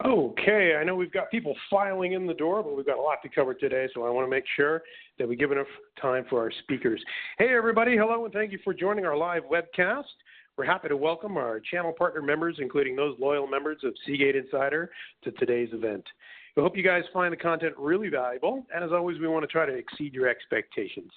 Okay, I know we've got people filing in the door, but we've got a lot to cover today, so I want to make sure that we give enough time for our speakers. Hey, everybody, hello, and thank you for joining our live webcast. We're happy to welcome our channel partner members, including those loyal members of Seagate Insider, to today's event. We hope you guys find the content really valuable, and as always, we want to try to exceed your expectations.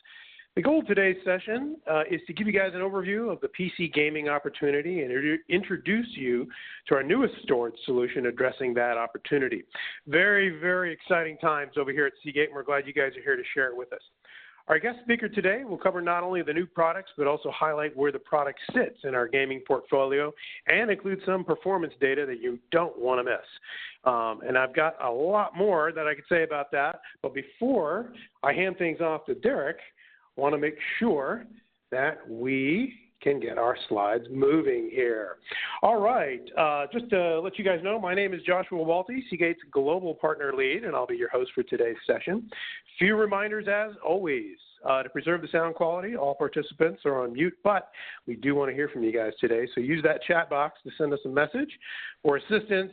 The goal of today's session is to give you guys an overview of the PC gaming opportunity and introduce you to our newest storage solution addressing that opportunity. Very, very exciting times over here at Seagate, and we're glad you guys are here to share it with us. Our guest speaker today will cover not only the new products, but also highlight where the product sits in our gaming portfolio and include some performance data that you don't want to miss. And I've got a lot more that I could say about that, but before I hand things off to Derek, want to make sure that we can get our slides moving here. All right, just to let you guys know, my name is Joshua Walty, Seagate's Global Partner Lead, and I'll be your host for today's session. Few reminders as always. To preserve the sound quality, all participants are on mute, but we do want to hear from you guys today, so use that chat box to send us a message or assistance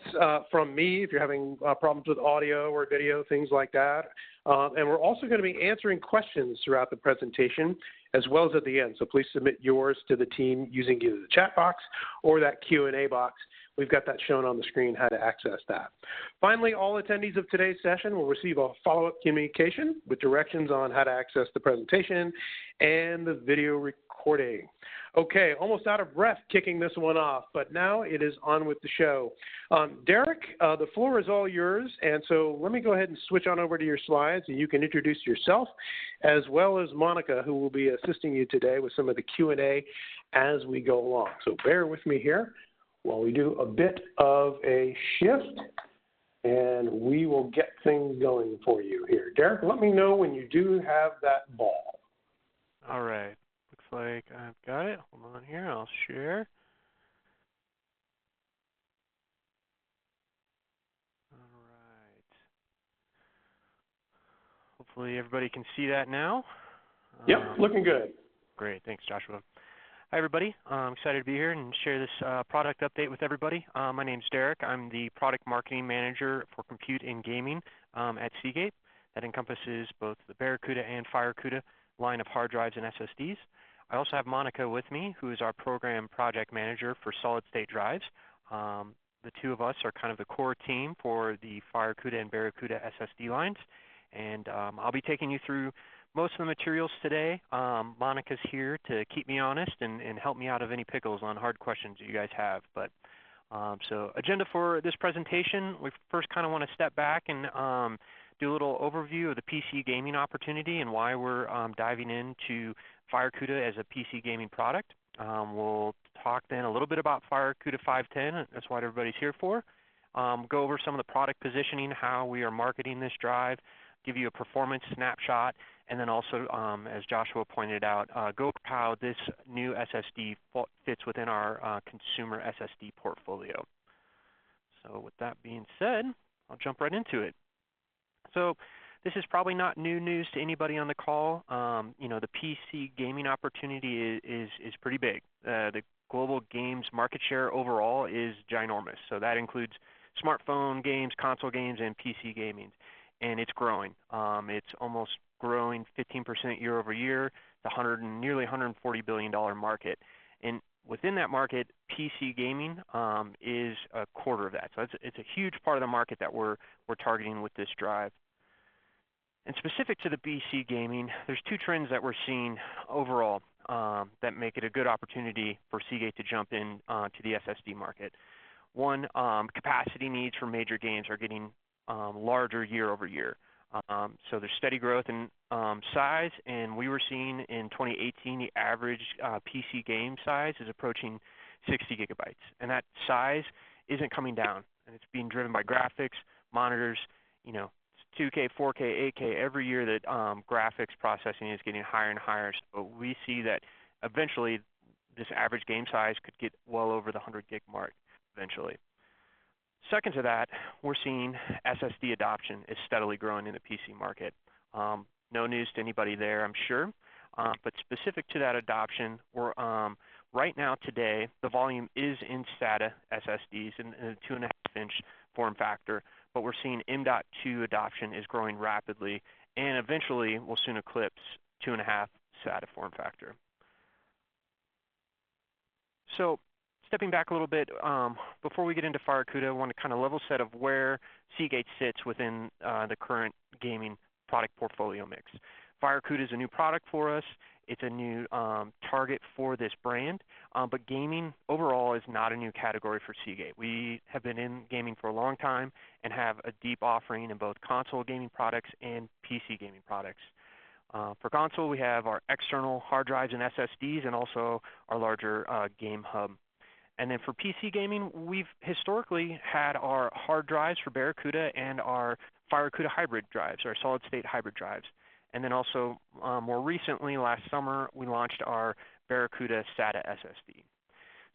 from me if you're having problems with audio or video, things like that. And we're also going to be answering questions throughout the presentation as well as at the end, so please submit yours to the team using either the chat box or that Q&A box. We've got that shown on the screen, how to access that. Finally, all attendees of today's session will receive a follow-up communication with directions on how to access the presentation and the video recording. Okay, almost out of breath kicking this one off, but now it is on with the show. Derek, the floor is all yours, and so let me go ahead and switch on over to your slides, and you can introduce yourself as well as Monica, who will be assisting you today with some of the Q&A as we go along. So bear with me here while we do a bit of a shift, and we will get things going for you here. Derek, let me know when you do have that ball. All right. Looks like I've got it. Hold on here. I'll share. All right. Hopefully everybody can see that now. Yep, looking good. Great. Thanks, Joshua. Hi, everybody. I'm excited to be here and share this product update with everybody. My name's Derek. I'm the Product Marketing Manager for Compute and Gaming at Seagate. That encompasses both the Barracuda and FireCuda line of hard drives and SSDs. I also have Monica with me, who is our Program Project Manager for solid-state drives. The two of us are kind of the core team for the FireCuda and Barracuda SSD lines. And I'll be taking you through most of the materials today. Monica's here to keep me honest and help me out of any pickles on hard questions that you guys have. But so agenda for this presentation, we first kind of want to step back and do a little overview of the PC gaming opportunity and why we're diving into FireCuda as a PC gaming product. We'll talk then a little bit about FireCuda 510. That's what everybody's here for. Go over some of the product positioning, how we are marketing this drive, give you a performance snapshot, and then also, as Joshua pointed out, go over how this new SSD fits within our consumer SSD portfolio. So with that being said, I'll jump right into it. So this is probably not new news to anybody on the call. You know, the PC gaming opportunity is pretty big. The global games market share overall is ginormous. So that includes smartphone games, console games, and PC gaming. And it's growing. It's almost growing 15% year over year. It's nearly $140 billion market. And within that market, PC gaming is a quarter of that. So it's a huge part of the market that we're targeting with this drive. And specific to the PC gaming, there's two trends that we're seeing overall that make it a good opportunity for Seagate to jump in to the SSD market. One, capacity needs for major games are getting larger year over year. So there's steady growth in size, and we were seeing in 2018 the average PC game size is approaching 60 gigabytes. And that size isn't coming down, and it's being driven by graphics, monitors, you know, 2K, 4K, 8K. Every year that graphics processing is getting higher and higher. So we see that eventually this average game size could get well over the 100 gig mark eventually. Second to that, we're seeing SSD adoption is steadily growing in the PC market. No news to anybody there, I'm sure. But specific to that adoption, we're right now today, the volume is in SATA SSDs in a 2.5-inch form factor, but we're seeing M.2 adoption is growing rapidly, and eventually will soon eclipse 2.5 SATA form factor. So stepping back a little bit, before we get into FireCuda, I want to kind of level set of where Seagate sits within the current gaming product portfolio mix. FireCuda is a new product for us. It's a new target for this brand, but gaming overall is not a new category for Seagate. We have been in gaming for a long time and have a deep offering in both console gaming products and PC gaming products. For console, we have our external hard drives and SSDs and also our larger game hub. And then for PC gaming, we've historically had our hard drives for Barracuda and our FireCuda hybrid drives, our solid-state hybrid drives. And then also, more recently, last summer, we launched our Barracuda SATA SSD.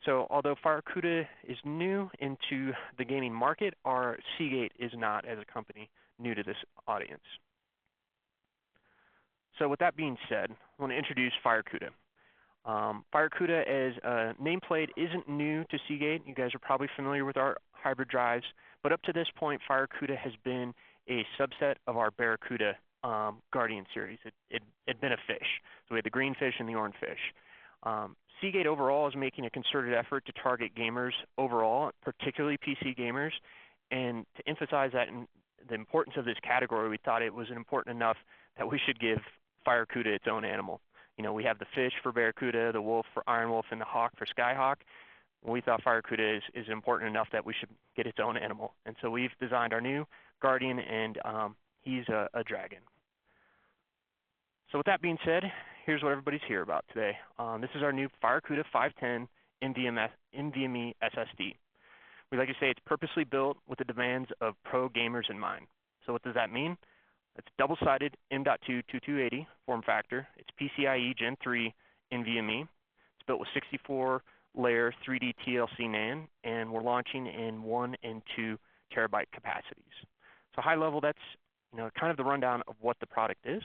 So although FireCuda is new into the gaming market, our Seagate is not, as a company, new to this audience. So with that being said, I want to introduce FireCuda. FireCuda as a nameplate isn't new to Seagate. You guys are probably familiar with our hybrid drives, but up to this point, FireCuda has been a subset of our Barracuda Guardian series. It had been a fish. So we had the green fish and the orange fish. Seagate overall is making a concerted effort to target gamers overall, particularly PC gamers. And to emphasize that in the importance of this category, we thought it was important enough that we should give FireCuda its own animal. You know, we have the fish for Barracuda, the wolf for Iron Wolf, and the hawk for Skyhawk. We thought FireCuda is important enough that we should get its own animal. And so we've designed our new Guardian, and he's a dragon. So with that being said, here's what everybody's here about today. This is our new FireCuda 510 NVMe SSD. We like to say it's purposely built with the demands of pro gamers in mind. So what does that mean? It's double-sided M.2 2280 form factor. It's PCIe Gen 3 NVMe. It's built with 64-layer 3D TLC NAND, and we're launching in 1 and 2 terabyte capacities. So high level, that's kind of the rundown of what the product is.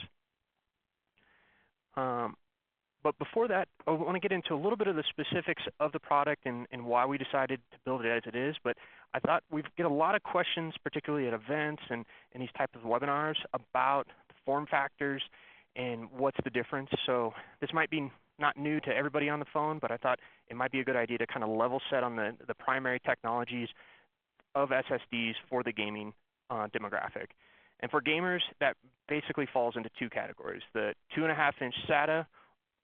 But before that, I want to get into a little bit of the specifics of the product and why we decided to build it as it is. But I thought we'd get a lot of questions, particularly at events and these types of webinars, about the form factors and what's the difference. So this might be not new to everybody on the phone, but I thought it might be a good idea to kind of level set on the primary technologies of SSDs for the gaming demographic. And for gamers, that basically falls into two categories: the 2.5-inch SATA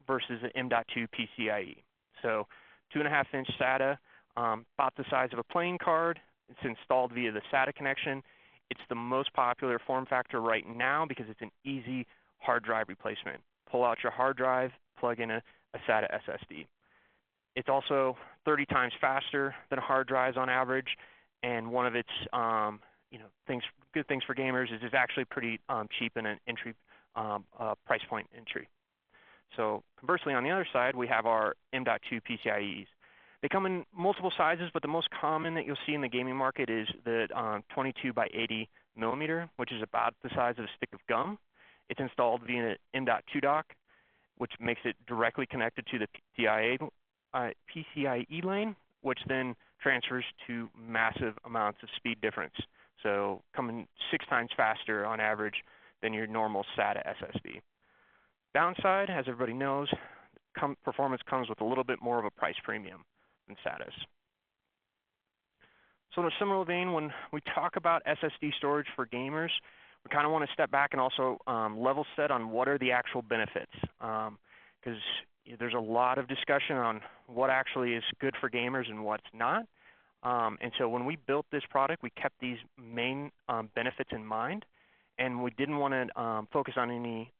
versus the M.2 PCIe. So 2.5-inch SATA, about the size of a playing card. It's installed via the SATA connection. It's the most popular form factor right now because it's an easy hard drive replacement. Pull out your hard drive, plug in a SATA SSD. It's also 30 times faster than hard drives on average, and one of its good things for gamers is it's actually pretty cheap in an entry price point entry. So conversely, on the other side, we have our M.2 PCIe's. They come in multiple sizes, but the most common that you'll see in the gaming market is the 22 by 80 millimeter, which is about the size of a stick of gum. It's installed via an M.2 dock, which makes it directly connected to the PCIe lane, which then transfers to massive amounts of speed difference. So coming 6 times faster on average than your normal SATA SSD. Downside, as everybody knows, performance comes with a little bit more of a price premium than SATAs. So in a similar vein, when we talk about SSD storage for gamers, we kind of want to step back and also level set on what are the actual benefits. Because there's a lot of discussion on what actually is good for gamers and what's not. And so when we built this product, we kept these main benefits in mind, and we didn't want to focus on any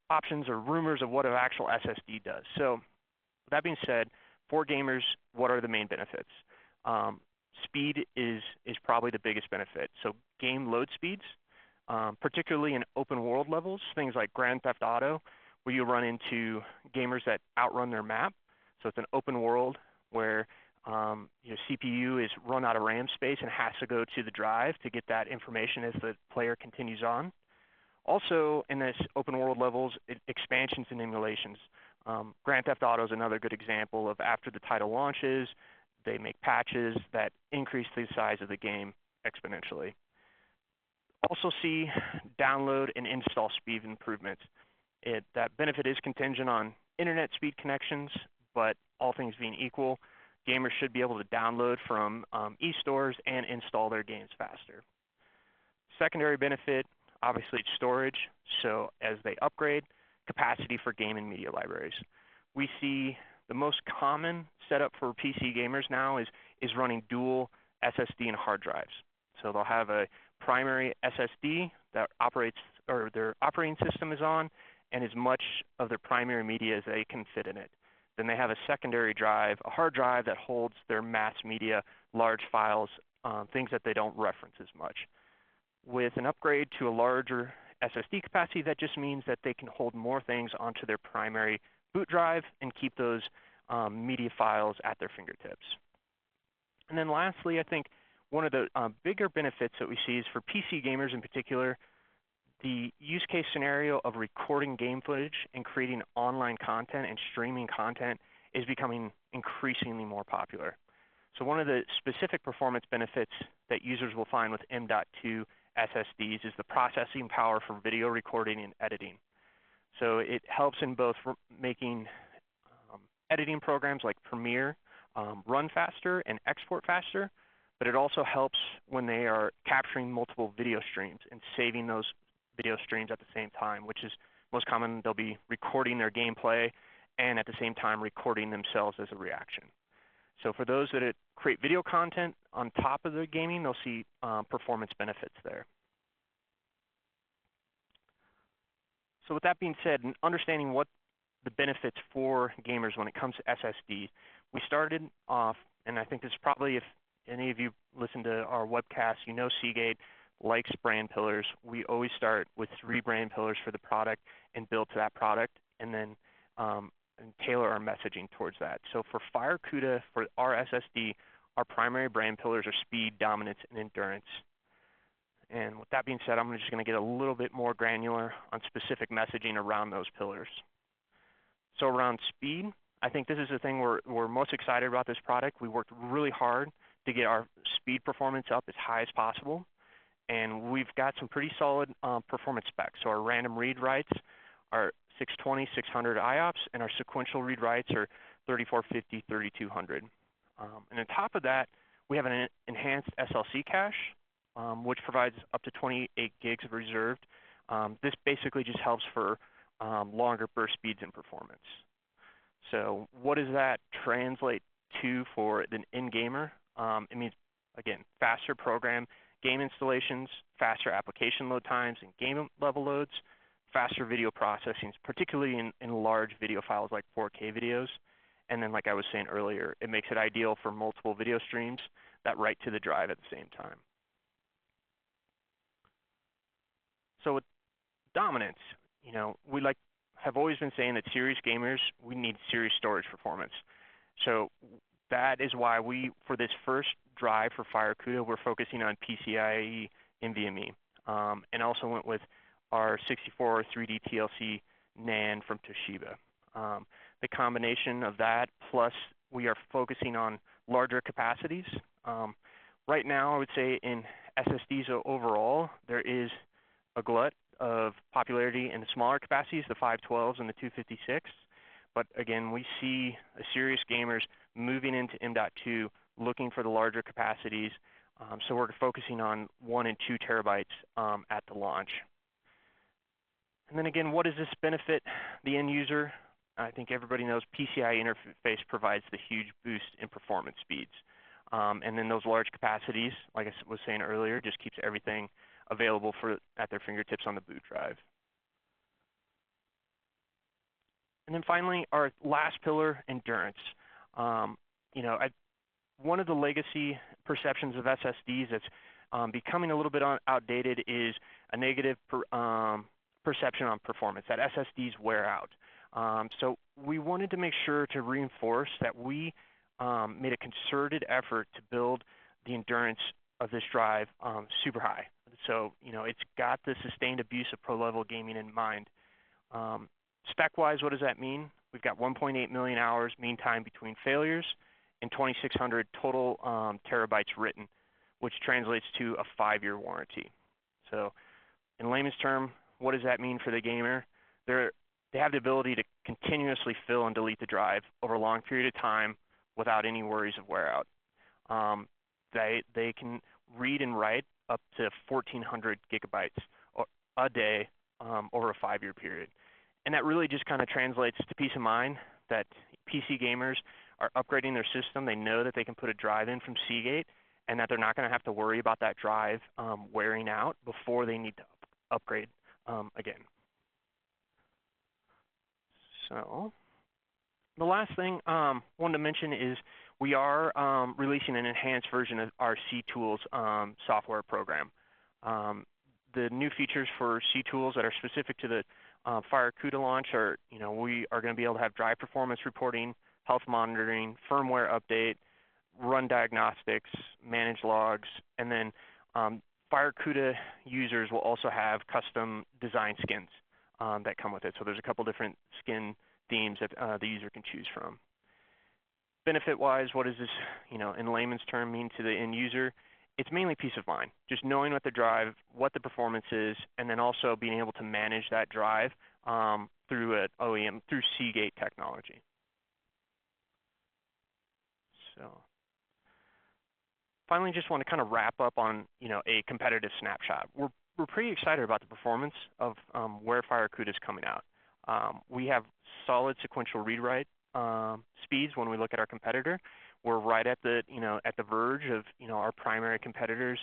options or rumors of what an actual SSD does. So with that being said, for gamers, what are the main benefits? Speed is probably the biggest benefit. So game load speeds, particularly in open world levels, things like Grand Theft Auto, where you run into gamers that outrun their map. So it's an open world where your CPU is run out of RAM space and has to go to the drive to get that information as the player continues on. Also, in this open world levels, expansions and emulations. Grand Theft Auto is another good example of after the title launches, they make patches that increase the size of the game exponentially. Also see download and install speed improvements. That benefit is contingent on internet speed connections, but all things being equal, gamers should be able to download from e-stores and install their games faster. Secondary benefit, obviously, it's storage. So as they upgrade, capacity for game and media libraries. We see the most common setup for PC gamers now is running dual SSD and hard drives. So they'll have a primary SSD that operates, or their operating system is on, and as much of their primary media as they can fit in it. Then they have a secondary drive, a hard drive that holds their mass media, large files, things that they don't reference as much. With an upgrade to a larger SSD capacity, that just means that they can hold more things onto their primary boot drive and keep those media files at their fingertips. And then lastly, I think one of the bigger benefits that we see is for PC gamers in particular, the use case scenario of recording game footage and creating online content and streaming content is becoming increasingly more popular. So one of the specific performance benefits that users will find with M.2 SSDs is the processing power for video recording and editing. So it helps in both making editing programs like Premiere run faster and export faster, but it also helps when they are capturing multiple video streams and saving those video streams at the same time, which is most common. They'll be recording their gameplay and at the same time recording themselves as a reaction. So for those that create video content on top of the gaming, they'll see performance benefits there. So with that being said, and understanding what the benefits for gamers when it comes to SSD, we started off, and I think this is probably, if any of you listen to our webcast, you know Seagate likes brand pillars. We always start with 3 brand pillars for the product and build to that product, and then and tailor our messaging towards that. So for FireCuda, for our SSD, our primary brand pillars are speed, dominance, and endurance. And with that being said, I'm just going to get a little bit more granular on specific messaging around those pillars. So around speed, I think this is the thing we're most excited about this product. We worked really hard to get our speed performance up as high as possible. And we've got some pretty solid performance specs. So our random read writes are 620, 600 IOPS, and our sequential read writes are 3450, 3200. And on top of that, we have an enhanced SLC cache, which provides up to 28 gigs of reserved. This basically just helps for longer burst speeds and performance. So what does that translate to for the end gamer? It means, again, faster program game installations, faster application load times and game level loads, faster video processing, particularly in large video files like 4K videos. And then, like I was saying earlier, it makes it ideal for multiple video streams that write to the drive at the same time. So with dominance, you know, we have always been saying that serious gamers, we need serious storage performance. So that is why for this first drive for FireCuda, we're focusing on PCIe NVMe, and also went with our 64 3D TLC NAND from Toshiba. The combination of that, plus we are focusing on larger capacities. Right now, I would say in SSDs overall, there is a glut of popularity in the smaller capacities, the 512s and the 256. But again, we see serious gamers moving into M.2, looking for the larger capacities. So we're focusing on 1 and 2 terabytes at the launch. And then again, what does this benefit the end user? I think everybody knows PCI interface provides the huge boost in performance speeds. And then those large capacities, like I was saying earlier, just keeps everything available at their fingertips on the boot drive. And then finally, our last pillar, endurance. One of the legacy perceptions of SSDs that's becoming a little bit outdated is a negative perception on performance, that SSDs wear out. So we wanted to make sure to reinforce that we made a concerted effort to build the endurance of this drive super high. So, it's got the sustained abuse of pro-level gaming in mind. Spec-wise, what does that mean? We've got 1.8 million hours mean time between failures and 2,600 total terabytes written, which translates to a 5-year warranty. So in layman's term, what does that mean for the gamer? They have the ability to continuously fill and delete the drive over a long period of time without any worries of wear out. They can read and write up to 1,400 gigabytes a day over a 5-year period. And that really just kind of translates to peace of mind that PC gamers are upgrading their system. They know that they can put a drive in from Seagate and that they're not going to have to worry about that drive wearing out before they need to upgrade again. So the last thing I wanted to mention is we are releasing an enhanced version of our C-Tools software program. The new features for C-Tools that are specific to the FireCuda launch are, we are going to be able to have drive performance reporting, health monitoring, firmware update, run diagnostics, manage logs, and then FireCuda users will also have custom design skins that come with it. So there's a couple different skin themes that the user can choose from. Benefit-wise, what does this, in layman's term mean to the end user? It's mainly peace of mind, just knowing what the drive, what the performance is, and then also being able to manage that drive through an OEM, through Seagate technology. So finally, just want to kind of wrap up on a competitive snapshot. We're pretty excited about the performance of where FireCuda is coming out. We have solid sequential read-write speeds when we look at our competitor. We're right at the at the verge of our primary competitors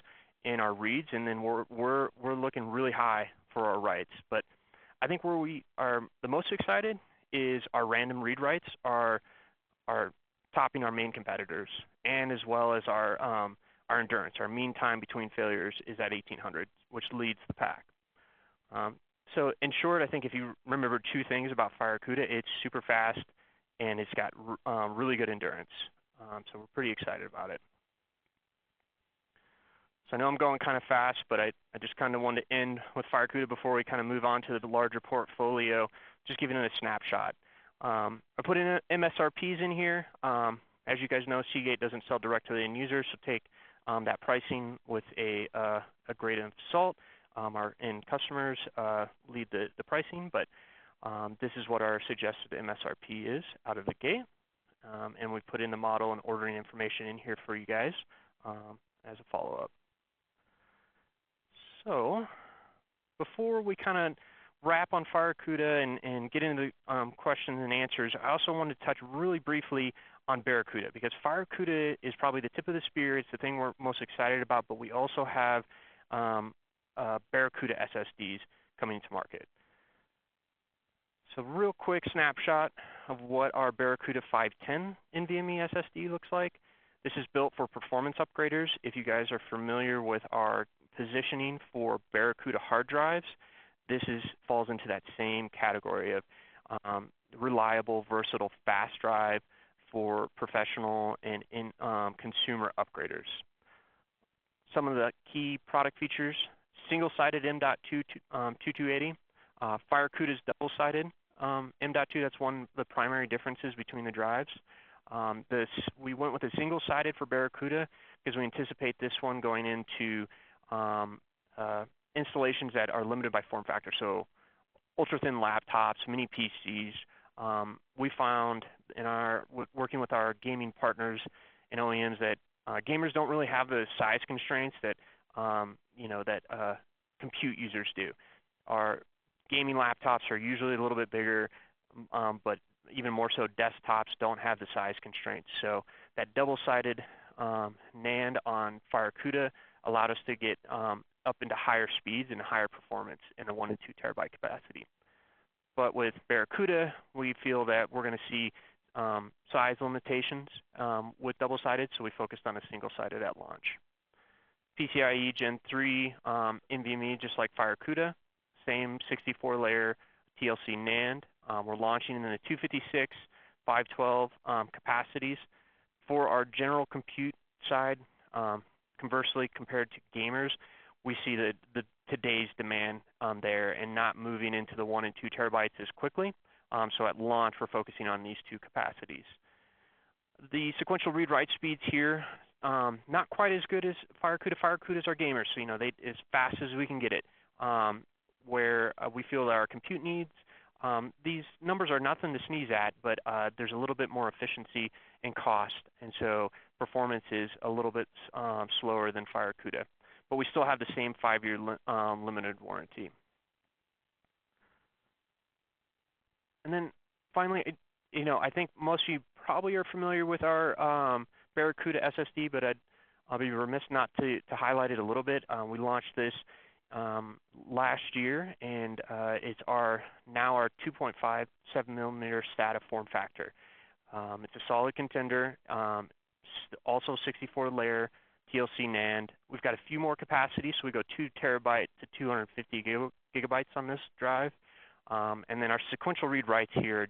in our reads, and then we're looking really high for our writes. But I think where we are the most excited is our random read writes are topping our main competitors, and as well as our endurance. Our mean time between failures is at 1,800, which leads the pack. So in short, I think if you remember two things about FireCuda, it's super fast and it's got really good endurance. So we're pretty excited about it. So I know I'm going kind of fast, but I just kind of wanted to end with FireCuda before we kind of move on to the larger portfolio, just giving it a snapshot. I put in MSRPs in here. As you guys know, Seagate doesn't sell direct to the end user, so take that pricing with a grain of salt. Our end customers lead the pricing, but this is what our suggested MSRP is out of the gate. And we put in the model and ordering information in here for you guys as a follow-up. So before we kind of wrap on FireCuda and get into the questions and answers, I also wanted to touch really briefly on Barracuda, because FireCuda is probably the tip of the spear. It's the thing we're most excited about, but we also have Barracuda SSDs coming to market. So real quick snapshot of what our Barracuda 510 NVMe SSD looks like. This is built for performance upgraders. If you guys are familiar with our positioning for Barracuda hard drives, this falls into that same category of reliable, versatile, fast drive for professional and consumer upgraders. Some of the key product features: single-sided M.2 2280. FireCuda is double-sided M.2. That's one of the primary differences between the drives. We went with a single-sided for Barracuda because we anticipate this one going into installations that are limited by form factor, so ultra-thin laptops, mini PCs. We found in working with our gaming partners and OEMs that gamers don't really have the size constraints that compute users do. Our gaming laptops are usually a little bit bigger, but even more so, desktops don't have the size constraints. So that double-sided NAND on FireCuda allowed us to get up into higher speeds and higher performance in a 1 and 2 terabyte capacity. But with Barracuda, we feel that we're going to see size limitations with double-sided, so we focused on a single-sided at launch. PCIe Gen 3 NVMe, just like FireCuda, same 64-layer TLC NAND. We're launching in the 256, 512 capacities. For our general compute side, conversely, compared to gamers, we see today's demand there and not moving into the 1 and 2 terabytes as quickly. So at launch, we're focusing on these two capacities. The sequential read-write speeds here, not quite as good as FireCUDA. FireCUDA is our gamers, so as fast as we can get it. Where we feel that our compute needs, these numbers are nothing to sneeze at, but there's a little bit more efficiency and cost, and so performance is a little bit slower than FireCUDA. But we still have the same 5-year limited warranty. And then finally, I think most of you probably are familiar with our Barracuda SSD, but I'll be remiss not to highlight it a little bit. We launched this last year, and it's now our 2.57 millimeter SATA form factor. It's a solid contender, also 64-layer TLC NAND. We've got a few more capacities, so we go 2 terabyte to 250 gigabytes on this drive. And then our sequential read-writes here,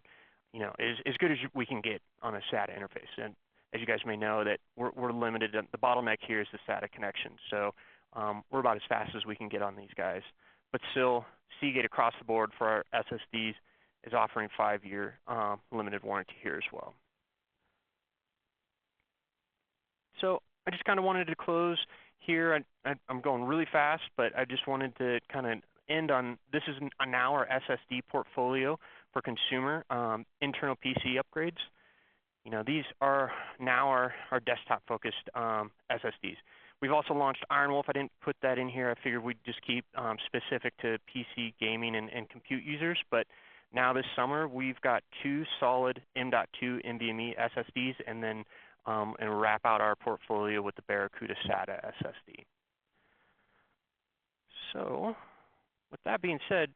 is as good as we can get on a SATA interface. And as you guys may know, that we're limited. The bottleneck here is the SATA connection. So we're about as fast as we can get on these guys. But still, Seagate across the board for our SSDs is offering 5-year limited warranty here as well. So I just kind of wanted to close here. I'm going really fast, but I just wanted to kind of end on, this is now our SSD portfolio for consumer internal PC upgrades. These are now our desktop-focused SSDs. We've also launched Iron Wolf. I didn't put that in here. I figured we'd just keep specific to PC gaming and compute users. But now this summer, we've got 2 solid M.2 NVMe SSDs, and then and wrap out our portfolio with the Barracuda SATA SSD. So with that being said,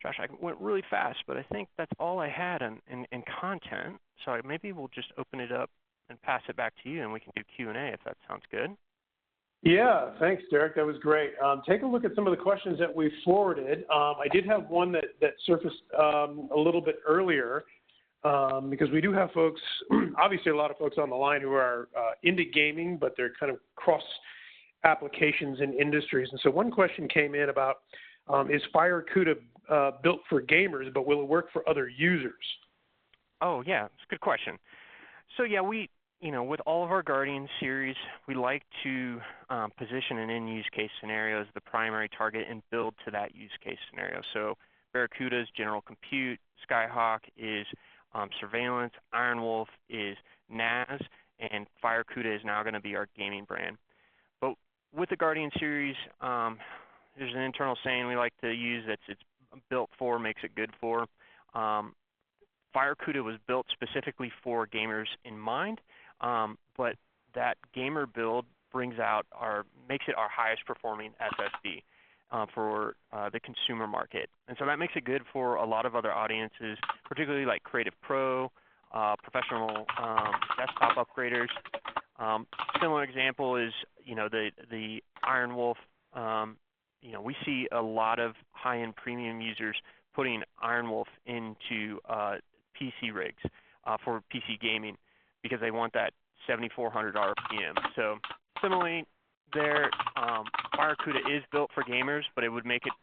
Josh, I went really fast, but I think that's all I had in content. So maybe we'll just open it up and pass it back to you, and we can do Q&A if that sounds good. Yeah, thanks, Derek. That was great. Take a look at some of the questions that we forwarded. I did have one that surfaced a little bit earlier because we do have folks, obviously a lot of folks on the line who are into gaming, but they're kind of cross applications and industries. And so one question came in about, is FireCUDA built for gamers, but will it work for other users? Oh, yeah, it's a good question. So, yeah, with all of our Guardian series, we like to position an end-use case scenario as the primary target and build to that use case scenario. So Barracuda is general compute, Skyhawk is surveillance, Iron Wolf is NAS, and FireCUDA is now going to be our gaming brand. But with the Guardian series, there's an internal saying we like to use that's it's built for, makes it good for. FireCUDA was built specifically for gamers in mind, but that gamer build makes it our highest performing SSD for the consumer market. And so that makes it good for a lot of other audiences, particularly like Creative Pro, professional desktop upgraders. Similar example is, the Iron Wolf. We see a lot of high-end premium users putting Iron Wolf into PC rigs for PC gaming because they want that 7,400 RPM. So similarly, FireCUDA is built for gamers, but it would make it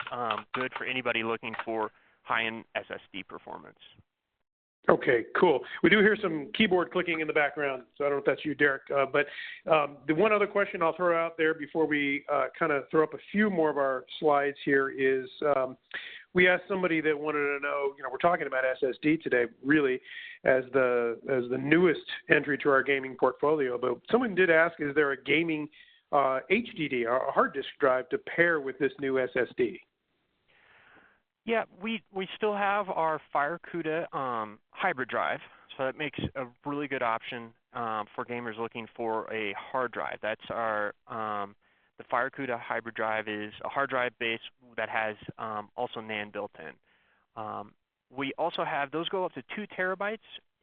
good for anybody looking for high-end SSD performance. Okay, cool. We do hear some keyboard clicking in the background, so I don't know if that's you, Derek. But the one other question I'll throw out there before we kind of throw up a few more of our slides here is we asked somebody that wanted to know, we're talking about SSD today, really, as the newest entry to our gaming portfolio. But someone did ask, is there a gaming HDD, a hard disk drive, to pair with this new SSD? Yeah, we still have our FireCUDA hybrid drive, so that makes a really good option for gamers looking for a hard drive. That's the FireCUDA hybrid drive is a hard drive base that has also NAND built in. We also have, those go up to 2 terabytes,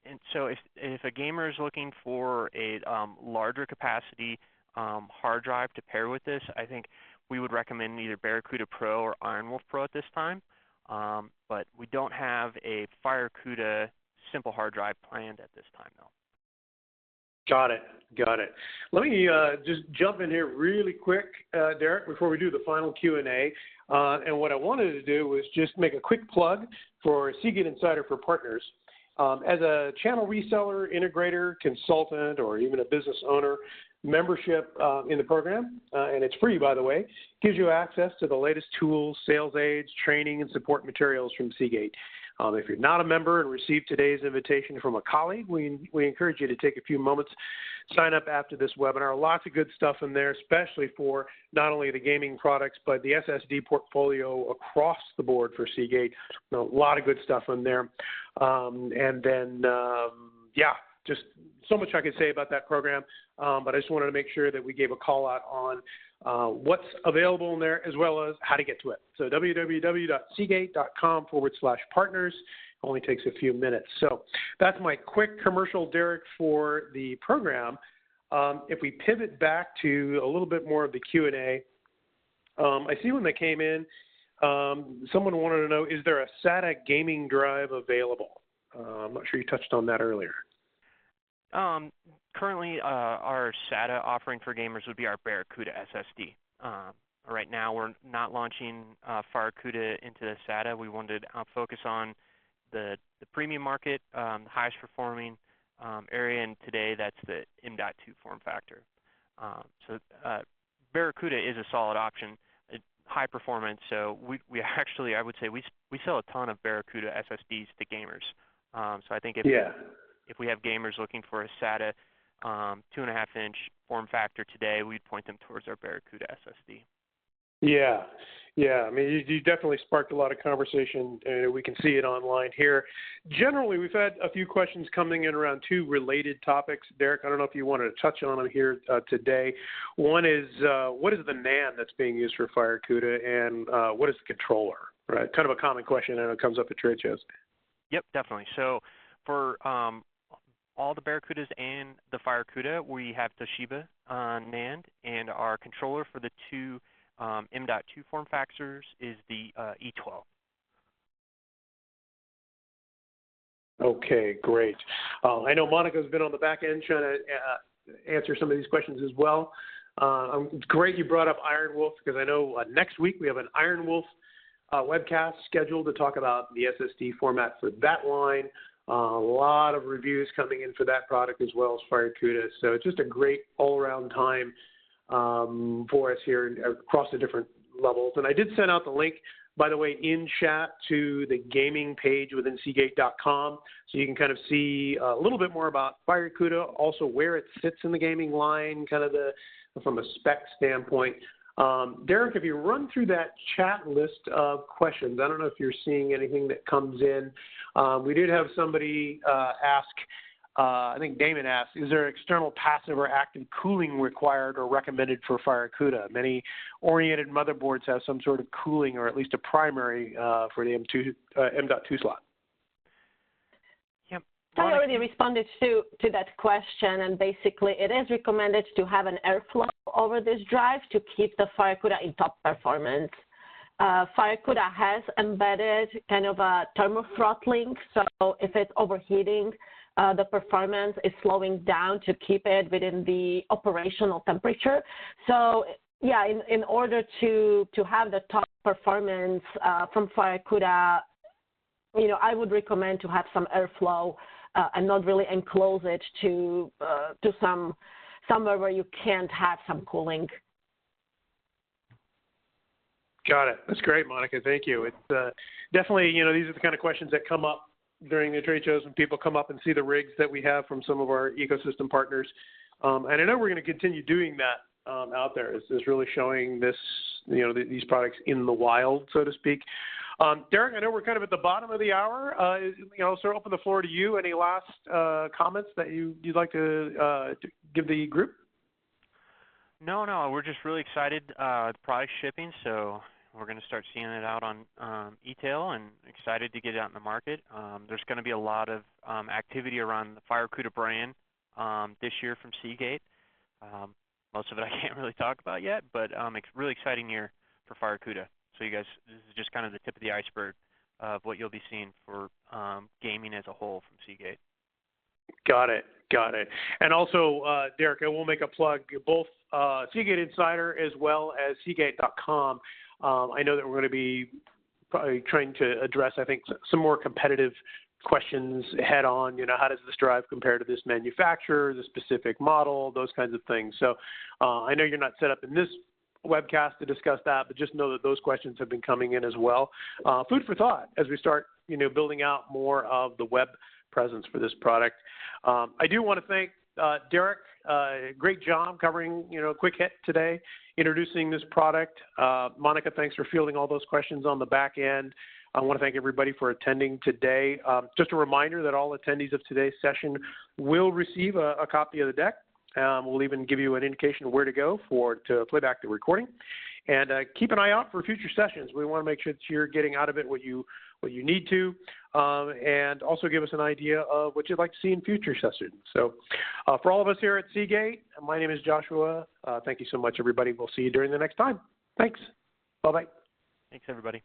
and so if a gamer is looking for a larger capacity hard drive to pair with this, I think we would recommend either Barracuda Pro or Iron Wolf Pro at this time. But we don't have a FireCUDA simple hard drive planned at this time, though. Got it. Got it. Let me just jump in here really quick, Derek, before we do the final Q&A. And what I wanted to do was just make a quick plug for Seagate Insider for Partners. As a channel reseller, integrator, consultant, or even a business owner, membership in the program, and it's free, by the way, gives you access to the latest tools, sales aids, training, and support materials from Seagate. If you're not a member and receive today's invitation from a colleague, we encourage you to take a few moments, sign up after this webinar. Lots of good stuff in there, especially for not only the gaming products, but the SSD portfolio across the board for Seagate. A lot of good stuff in there. Just so much I could say about that program, but I just wanted to make sure that we gave a call out on what's available in there as well as how to get to it. So www.seagate.com/partners. Only takes a few minutes. So that's my quick commercial, Derek, for the program. If we pivot back to a little bit more of the Q&A, I see when they came in, someone wanted to know, is there a SATA gaming drive available? I'm not sure you touched on that earlier. Currently, our SATA offering for gamers would be our Barracuda SSD. Right now, we're not launching FireCuda into the SATA. We wanted to focus on the premium market, the highest performing area, and today that's the M.2 form factor. Barracuda is a solid option, high performance. So we actually, I would say, we sell a ton of Barracuda SSDs to gamers. So I think if we have gamers looking for a SATA 2.5-inch form factor today, we'd point them towards our Barracuda SSD. Yeah. I mean, you definitely sparked a lot of conversation. We can see it online here. Generally, we've had a few questions coming in around two related topics. Derek, I don't know if you wanted to touch on them here today. One is, what is the NAND that's being used for FireCuda, and what is the controller? Right, kind of a common question, and it comes up at trade shows. Yep, definitely. So for all the Barracudas and the FireCuda, we have Toshiba NAND, and our controller for the two M.2 form factors is the E12. Okay, great. I know Monica's been on the back end trying to answer some of these questions as well. It's great you brought up Iron Wolf, because I know next week we have an Iron Wolf webcast scheduled to talk about the SSD format for that line. A lot of reviews coming in for that product as well as FireCuda. So it's just a great all-around time for us here across the different levels. And I did send out the link, by the way, in chat to the gaming page within Seagate.com, so you can kind of see a little bit more about FireCuda, also where it sits in the gaming line, kind of from a spec standpoint. Derek, if you run through that chat list of questions, I don't know if you're seeing anything that comes in. We did have somebody ask, I think Damon asked, is there external passive or active cooling required or recommended for FireCuda? Many oriented motherboards have some sort of cooling, or at least a primary for the M.2 slot. Yep. I already responded to that question, and basically it is recommended to have an airflow over this drive to keep the FireCuda in top performance. FireCuda has embedded kind of a thermothrottling, so if it's overheating, the performance is slowing down to keep it within the operational temperature. So yeah, in order to have the top performance from FireCuda, I would recommend to have some airflow and not really enclose it to somewhere where you can't have some cooling. Got it. That's great, Monica. Thank you. It's definitely, these are the kind of questions that come up during the trade shows when people come up and see the rigs that we have from some of our ecosystem partners. And I know we're going to continue doing that out there. It's really showing this, these products in the wild, so to speak. Derek, I know we're kind of at the bottom of the hour. So open the floor to you. Any last comments that you'd like to give the group? No, we're just really excited. The product's shipping, so we're going to start seeing it out on e-tail, and excited to get it out in the market. There's going to be a lot of activity around the FireCuda brand this year from Seagate. Most of it I can't really talk about yet, but it's a really exciting year for FireCuda. So you guys, this is just kind of the tip of the iceberg of what you'll be seeing for gaming as a whole from Seagate. Got it. Got it. And also, Derek, I will make a plug. Both Seagate Insider as well as Seagate.com. I know that we're going to be probably trying to address, I think, some more competitive questions head on. You know, how does this drive compare to this manufacturer, the specific model, those kinds of things. So I know you're not set up in this webcast to discuss that, but just know that those questions have been coming in as well. Food for thought as we start, you know, building out more of the web presence for this product. I do want to thank Derek. Great job covering, you know, quick hit today, introducing this product. Monica, thanks for fielding all those questions on the back end. I want to thank everybody for attending today. Just a reminder that all attendees of today's session will receive a copy of the deck. We'll even give you an indication of where to go to play back the recording. And keep an eye out for future sessions. We want to make sure that you're getting out of it what you need to, and also give us an idea of what you'd like to see in future sessions. So for all of us here at Seagate, my name is Joshua. Thank you so much, everybody. We'll see you during the next time. Thanks. Bye-bye. Thanks, everybody.